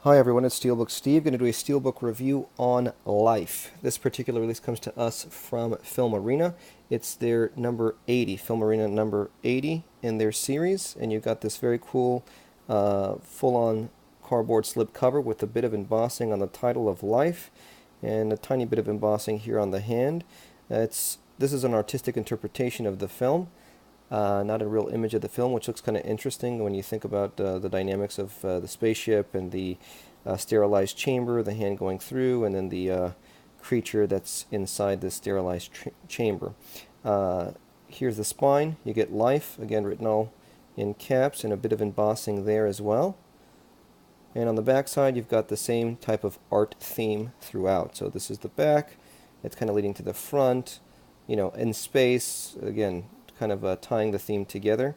Hi everyone, it's Steelbook Steve. Going to do a Steelbook review on Life. This particular release comes to us from Filmarena. It's their number 80, Filmarena number 80 in their series, and you've got this very cool full-on cardboard slip cover with a bit of embossing on the title of Life and a tiny bit of embossing here on the hand. This is an artistic interpretation of the film. Not a real image of the film, which looks kind of interesting when you think about the dynamics of the spaceship and the sterilized chamber, the hand going through, and then the creature that's inside the sterilized chamber. Here's the spine. You get Life, again written all in caps, and a bit of embossing there as well. And on the back side, you've got the same type of art theme throughout. So this is the back. It's kind of leading to the front. You know, in space, again, kind of tying the theme together.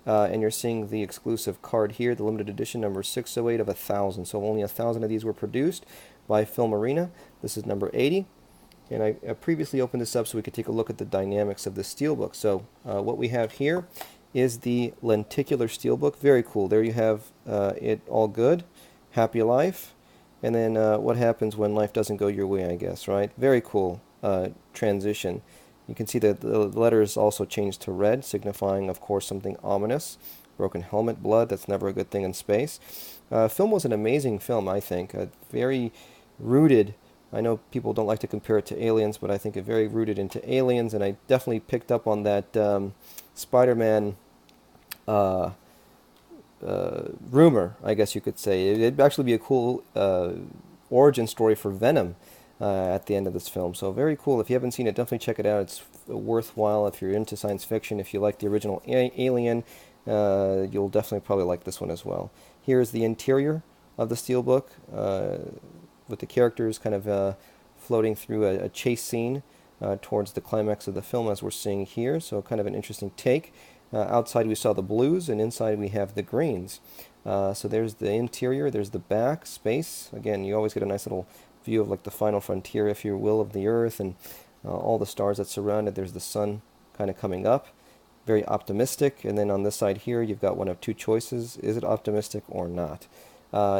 And you're seeing the exclusive card here, the limited edition number 608 of 1,000. So only 1,000 of these were produced by Filmarena. This is number 80. And I previously opened this up so we could take a look at the dynamics of the Steelbook. So what we have here is the Lenticular Steelbook. Very cool. There you have it all good. Happy life. And then what happens when life doesn't go your way, I guess, right? Very cool transition. You can see that the letters also changed to red, signifying, of course, something ominous. Broken helmet, blood, that's never a good thing in space. Film was an amazing film, I think. Very rooted. I know people don't like to compare it to Aliens, but I think it very rooted into Aliens, and I definitely picked up on that Spider-Man rumor, I guess you could say. It'd actually be a cool origin story for Venom. At the end of this film. So very cool. If you haven't seen it, definitely check it out. It's worthwhile if you're into science fiction. If you like the original Alien, you'll definitely probably like this one as well. Here's the interior of the Steelbook with the characters kind of floating through a chase scene towards the climax of the film as we're seeing here. So kind of an interesting take. Outside we saw the blues, and inside we have the greens. So there's the interior, there's the back, space. Again, you always get a nice little view of like the final frontier, if you will, of the Earth, and all the stars that surround it. There's the sun kind of coming up. Very optimistic. And then on this side here, you've got one of two choices. Is it optimistic or not?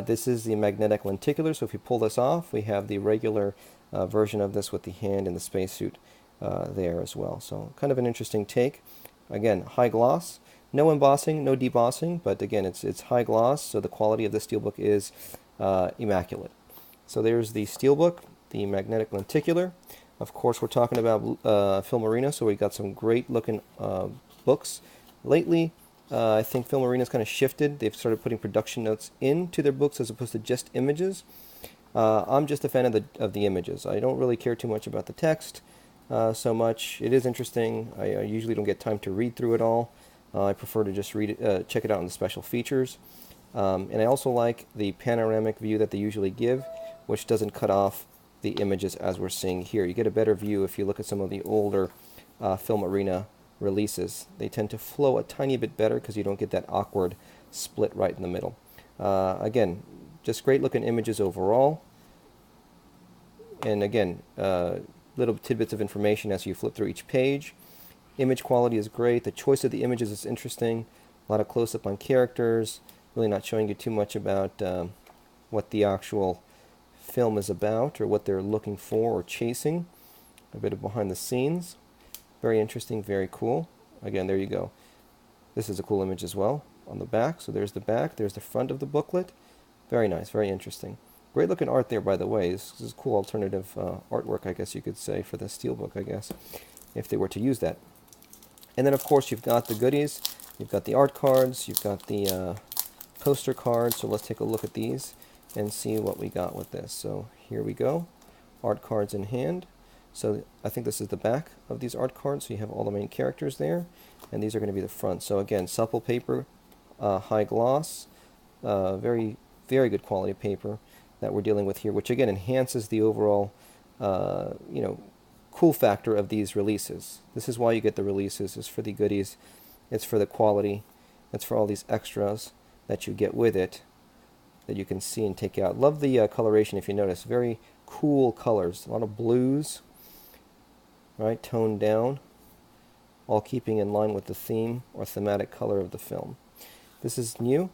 This is the magnetic lenticular, so if you pull this off, we have the regular version of this with the hand and the spacesuit there as well. So kind of an interesting take. Again, high gloss. No embossing, no debossing, but again, it's high gloss, so the quality of the Steelbook is immaculate. So there's the Steelbook, the magnetic lenticular. Of course, we're talking about Filmarena, so we got some great looking books. Lately, I think Filmarena's kind of shifted. They've started putting production notes into their books as opposed to just images. I'm just a fan of the images. I don't really care too much about the text so much. It is interesting. I usually don't get time to read through it all. I prefer to just read it, check it out in the special features. And I also like the panoramic view that they usually give, which doesn't cut off the images as we're seeing here. You get a better view if you look at some of the older Filmarena releases. They tend to flow a tiny bit better because you don't get that awkward split right in the middle. Again, just great looking images overall. And again, little tidbits of information as you flip through each page. Image quality is great. The choice of the images is interesting. A lot of close-up on characters. Really not showing you too much about what the actual film is about or what they're looking for or chasing. A bit of behind the scenes. Very interesting, very cool. Again, there you go. This is a cool image as well on the back. So there's the back, there's the front of the booklet. Very nice, very interesting. Great looking art there, by the way. This is cool alternative artwork, I guess you could say, for the Steelbook, I guess, if they were to use that. And then, of course, you've got the goodies. You've got the art cards. You've got the poster cards. So let's take a look at these and see what we got with this. So here we go. Art cards in hand. So I think this is the back of these art cards. So you have all the main characters there. And these are going to be the front. So again, supple paper, high gloss, very, very good quality paper that we're dealing with here, which again enhances the overall, cool factor of these releases. This is why you get the releases. It's for the goodies. It's for the quality. It's for all these extras that you get with it that you can see and take out. Love the coloration, if you notice. Very cool colors. A lot of blues, right? Toned down, all keeping in line with the theme or thematic color of the film. This is new.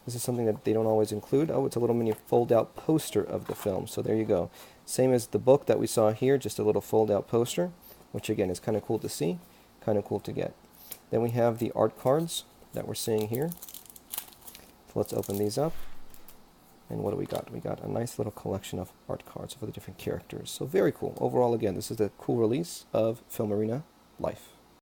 This is something that they don't always include. Oh, it's a little mini fold-out poster of the film. So there you go. Same as the book that we saw here, just a little fold-out poster, which again is kind of cool to see, kind of cool to get. Then we have the art cards that we're seeing here. So let's open these up. And what do we got? We got a nice little collection of art cards for the different characters. So very cool. Overall, again, this is a cool release of Filmarena Life.